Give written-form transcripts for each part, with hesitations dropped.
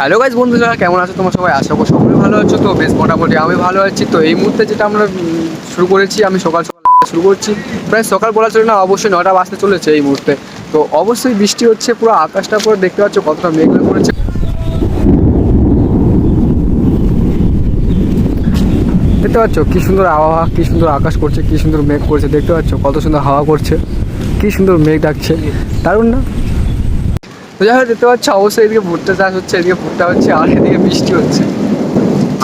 Hello guys বন্ধুরা, কেমন আছো তোমরা সবাই? আশা করি সবাই ভালো আছো। তো বেশ মোটামুটি আমি ভালো আছি। তো এই মুহূর্তে যেটা আমরা শুরু করেছি, আমি সকাল সকাল শুরু করছি। প্রায় সকাল বলা চলে না, অবশ্যই 9টা বাজতে চলেছে এই মুহূর্তে। তো অবশ্যই বৃষ্টি হচ্ছে, পুরো আকাশটা পুরো দেখতে পাচ্ছ কতটা মেঘলা করেছে। দেখতে পাচ্ছ কি সুন্দর আবহাওয়া, কি সুন্দর আকাশ করছে, কি সুন্দর মেঘ করছে। দেখতে পাচ্ছ কত সুন্দর হাওয়া করছে, কি সুন্দর মেঘ ডাকছে, দারুণ না? তো যাই হোক, দেখতে পাচ্ছ অবশ্যই এদিকে ভুট্টা চাষ হচ্ছে, এদিকে ভুট্টা হচ্ছে আর এদিকে বৃষ্টি হচ্ছে।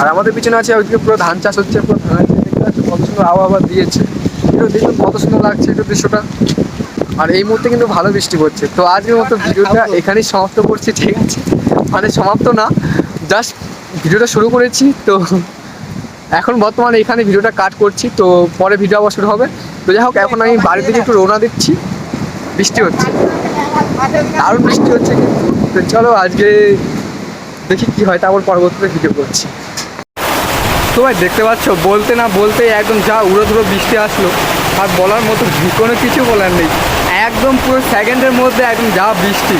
আর আমাদের পিছনে আছে ওইদিকে পুরো ধান চাষ হচ্ছে, পুরো ধান আছে। দেখতে পাচ্ছ কত সুন্দর আবহাওয়া দিয়েছে, একটু দেখুন কত সুন্দর লাগছে একটু দৃশ্যটা। আর এই মুহূর্তে কিন্তু ভালো বৃষ্টি পড়ছে। তো আজকের মতো ভিডিওটা এখানেই সমাপ্ত করছি, ঠিক আছে? মানে সমাপ্ত না, জাস্ট ভিডিওটা শুরু করেছি। তো এখন বর্তমানে এখানে ভিডিওটা কাট করছি, তো পরে ভিডিও আবার শুরু হবে। তো যাই হোক, এখন আমি বাড়ির দিকে একটু রওনা দিচ্ছি। বৃষ্টি হচ্ছে, দারুণ বৃষ্টি হচ্ছে কিন্তু। তো চলো আজকে দেখি কি হয়, তারপর পরবর্তীতে ভিডিও করছি। তো ভাই দেখতে পাচ্ছ, বলতে না বলতে একদম যা উড়ো ধুরো বৃষ্টি আসলো, আর বলার মতো কোনো কিছু বলার নেই। একদম পুরো সেকেন্ডের মধ্যে একদম যা বৃষ্টি,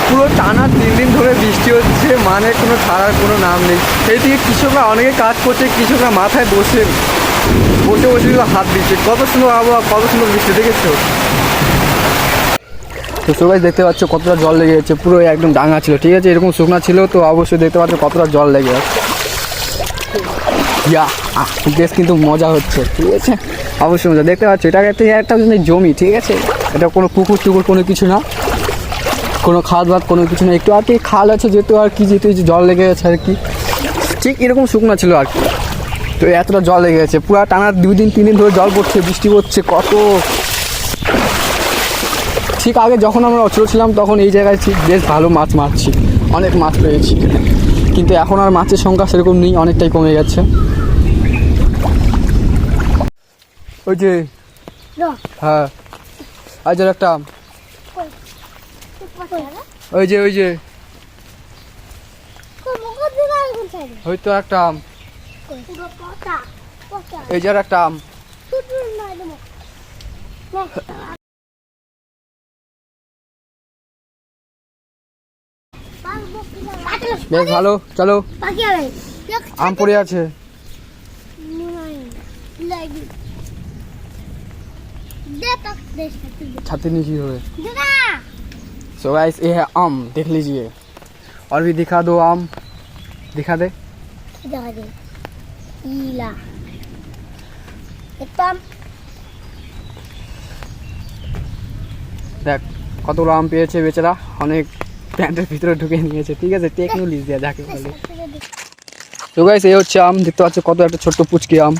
পুরো টানা 3 দিন ধরে বৃষ্টি হচ্ছে, মানে কোনো ছাড়ার কোনো নাম নেই। এইদিকে কৃষকরা অনেকে কাজ করছে, কৃষকরা মাথায় বসে বসে বসে হাত দিচ্ছে। কত সুন্দর আবহাওয়া, কত সুন্দর বৃষ্টি, দেখেছো? তো সবাই দেখতে পাচ্ছ কতটা জল লেগে যাচ্ছে, পুরো একদম ডাঙা ছিল, ঠিক আছে? এরকম শুকনা ছিল, তো অবশ্যই দেখতে পাচ্ছ কতটা জল লেগে যাচ্ছে। বেশ কিন্তু মজা হচ্ছে, ঠিক আছে? অবশ্যই মজা। দেখতে পাচ্ছ এটা একটা জমি, ঠিক আছে? এটা কোনো পুকুর টুকুর কোনো কিছু না, কোনো খাদ বাদ কোনো কিছু না। একটু আর কি খাল আছে যেহেতু, আর কি যেহেতু জল লেগে গেছে আর কি, ঠিক এরকম শুকনা ছিল আর কি। তো এতটা জল লেগে গেছে, পুরো টানা 2 দিন 3 দিন ধরে জল পড়ছে, বৃষ্টি পড়ছে কত। ঠিক আগে যখন আমরা ছোটো ছিলাম তখন এই জায়গায় ঠিক বেশ ভালো মাছ মারছি, অনেক মাছ পেয়েছি। কিন্তু এখন আর মাছের সংখ্যা সেরকম নেই, অনেকটাই কমে গেছে। ওই যে হ্যাঁ, আজ একটা ওই যে ওই তো একটা আম, এই যে একটা আম। বেশ ভালো, চলো। আম পড়ে আছে छाती नीचे हुए। सो गाइस ये है आम, देख लीजिए। और भी दिखा दो आम, दिखा दे। দেখ কতগুলো আম পেয়েছে বেচারা, অনেক প্যান্টের ভিতরে ঢুকে নিয়েছে, ঠিক আছে? টেকনোলজি দেওয়া যাকে বলে। তো গাইস এই হচ্ছে আম, দেখতে পাচ্ছ কত একটা ছোট্ট পুচকি আম।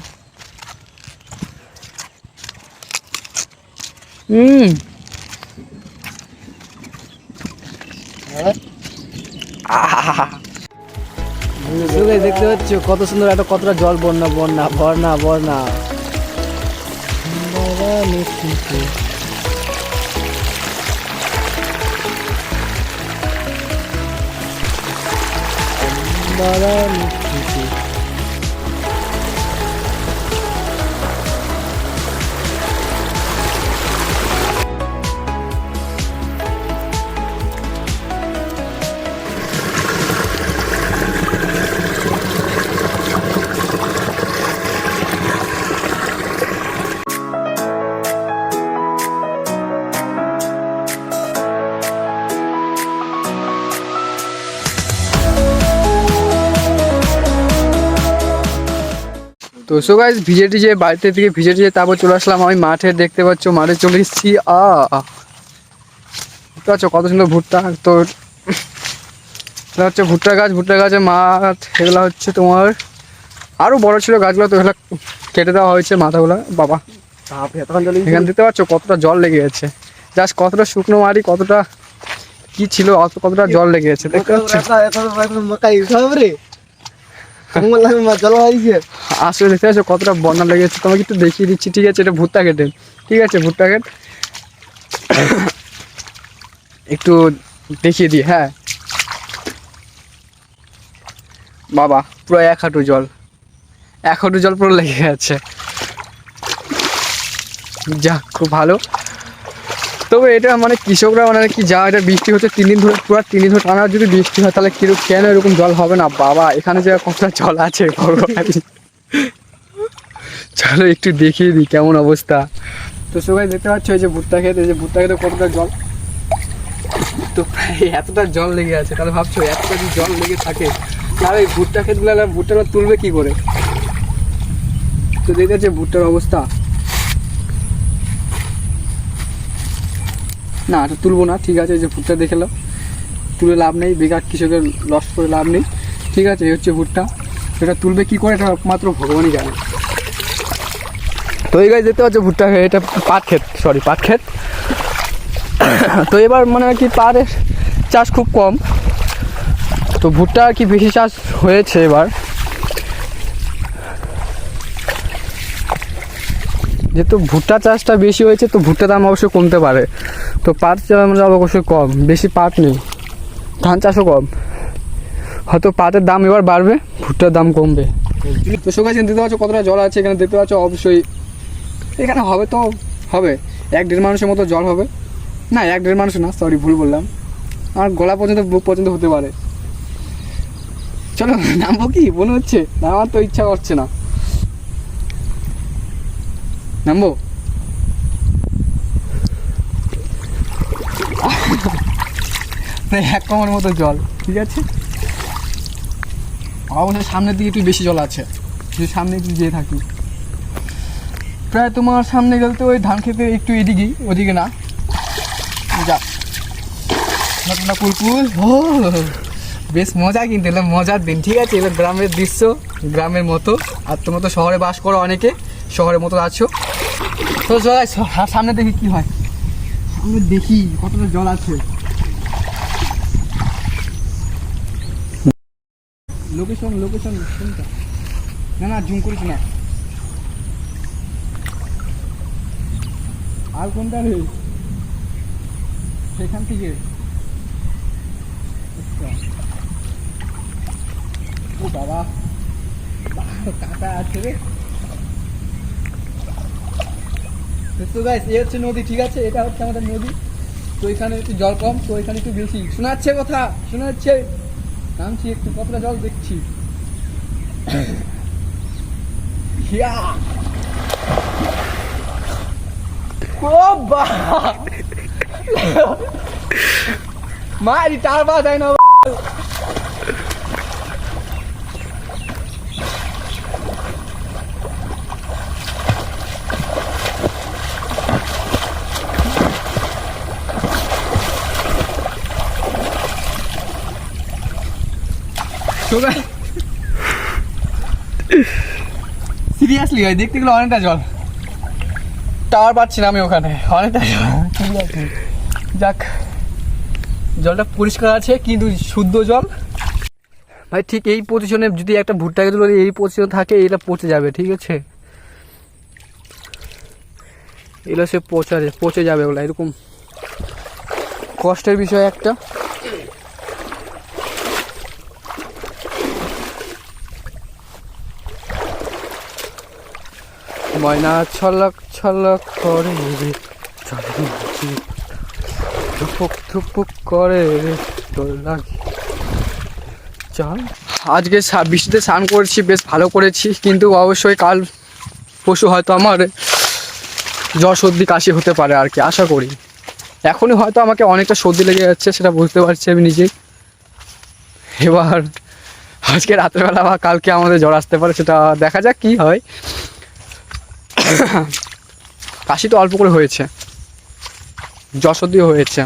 দেখতে পাচ্ছ কত সুন্দর একটা, কতটা জল, বন্যা বন্যা বন্যা বন্যা। তো সো গাইস ভিজে টিজে বাড়িতে থেকে ভিজে টিজে তারপর চলে আসলাম আমি মাঠে। দেখতে পাচ্ছ মাঠে চলে এসেছি। দেখতে পাচ্ছ কত সুন্দর ভুট্টা। তো এটা হচ্ছে ভুট্টা গাছ, ভুট্টা গাছের মাঠ। এগুলো হচ্ছে তোমার আরও বড় ছিল গাছগুলো, তো এগুলো কেটে দেওয়া হয়েছে মাথাগুলো। বাবা এখানে দেখতে পাচ্ছ কতটা জল লেগে গেছে, জাস্ট কতটা শুকনো মাটি, কতটা কি ছিল, কতটা জল লেগে গেছে। দেখতে পাচ্ছ আসলে দেখতে পাচ্ছ কতটা বন্যা লেগেছে। তোমাকে একটু দেখিয়ে দিচ্ছি, ঠিক আছে? এটা ভুট্টা ক্ষেত, ঠিক আছে? ভুট্টা ক্ষেত একটু দেখিয়ে দিই। হ্যাঁ বাবা, পুরো 1 হাঁটু জল, 1 হাঁটু জল পুরো লেগে গেছে। যাক খুব ভালো। তবে এটা মানে কৃষকরা মানে কি যা এটা বৃষ্টি হচ্ছে 3 দিন ধরে, পুরো 3 দিন ধরে টানা যদি বৃষ্টি হয় তাহলে কেন এরকম জল হবে না বাবা? এখানে যে কতটা জল আছে ভগবান। চলো একটু দেখিয়ে দিই কেমন অবস্থা। তো সবাই দেখতে পাচ্ছ এই যে ভুট্টা খেতে, এই যে ভুট্টা খেতে কতটা জল, তো প্রায় এতটা জল লেগে আছে। তাহলে ভাবছো এতটা যদি জল লেগে থাকে তাহলে এই ভুট্টা ক্ষেতগুলো ভুট্টাগুলো তুলবে কি করে? তো দেখতে পাচ্ছি ভুট্টার অবস্থা। না এটা তুলবো না, ঠিক আছে। এই যে ভুট্টা দেখে নাও, তুলে লাভ নেই, বেকার কৃষকের লস করে লাভ নেই, ঠিক আছে। এই হচ্ছে ভুট্টা, এটা তুলবে কি করে এটা একমাত্র ভগবানই জানে। তো এই গাছ দেখতে পাচ্ছ ভুট্টা, এটা পাট ক্ষেত, সরি পাট ক্ষেত। তো এবার মানে আর কি পাটের চাষ খুব কম, তো ভুট্টা আর কি বেশি চাষ হয়েছে এবার। যেহেতু ভুট্টা চাষটা বেশি হয়েছে তো ভুট্টার দাম অবশ্যই কমতে পারে, তো পাট চাষ অবশ্যই কম, বেশি পাট নেই, ধান চাষও কম, হয়তো পাটের দাম এবার বাড়বে, ভুট্টার দাম কমবে। তো সবাই দেখতে পাচ্ছ কতটা জল আছে এখানে, দেখতে পাচ্ছ অবশ্যই এখানে হবে, তো হবে 1-1.5 মানুষের মতো জল হবে, না 1-1.5 মানুষ না, সরি ভুল বললাম, আমার গলা পর্যন্ত বুক পর্যন্ত হতে পারে। চলো নামবো কি মনে হচ্ছে, নামার তো ইচ্ছা করছে না, নামবো? প্রায় 1 কামার মতো জল, ঠিক আছে। অবশ্যই সামনের দিকে একটু বেশি জল আছে, যদি সামনে একটু যেয়ে থাকি, প্রায় তোমার সামনে গেলে তো ওই ধান খেতে একটু এদিকেই, ওদিকে না, যা না কুলকুল। ও বেশ মজা, কিন্তু এলাম মজার দিন, ঠিক আছে। এবার গ্রামের দৃশ্য, গ্রামের মতো, আর তোমরা তো শহরে বাস করো, অনেকে শহরের মতো আছো, তো চলে সামনে দেখি কি হয়, সামনে দেখি কতটা জল আছে। লোকেশন লোকেশন কোনটা? না না জুম করিস না, আর কোনটা রে সেখান থেকে? ও বাবা কাটা আছে রে। তো গাইস এই হচ্ছে নদী, ঠিক আছে, এটা হচ্ছে আমাদের নদী। তো এখানে একটু জল কম, তো এখানে একটু বেশি। শোনা যাচ্ছে কথা? শোনা যাচ্ছে? নামছি একটু, কতটা জল দেখছি। মারি টার বা যায় না। সিরিয়াসলি ভাই দেখতে গেলে অনেকটা জল, টাওয়ার পাচ্ছি না আমি ওখানে, অনেকটা জল, ঠিক আছে। যাক জলটা পরিষ্কার আছে কিন্তু শুদ্ধ জল ভাই। ঠিক এই পজিশনে যদি একটা ভুট্টা খেতে বলি এই পজিশনে থাকে, এটা পচে যাবে, ঠিক আছে। এগুলো সে পচে যাবে, ওগুলো এরকম কষ্টের বিষয় একটা। ময়না ছলক ছলক করে রে, ধুপুক ধুপুক করে রে, তোর লাগে চল। আজকে বৃষ্টিতে স্নান করেছি, বেশ ভালো করেছি, কিন্তু অবশ্যই কাল পরশু হয়তো আমার জ্বর সর্দি কাশি হতে পারে আর কি, আশা করি। এখনই হয়তো আমাকে অনেকটা সর্দি লেগে যাচ্ছে, সেটা বুঝতে পারছি আমি নিজেই। এবার আজকে রাত্রেবেলা বা কালকে আমাদের জ্বর আসতে পারে, সেটা দেখা যাক কি হয়। কাশি তো অল্প করে হয়েছে, জ্বর সর্দিও হয়েছে।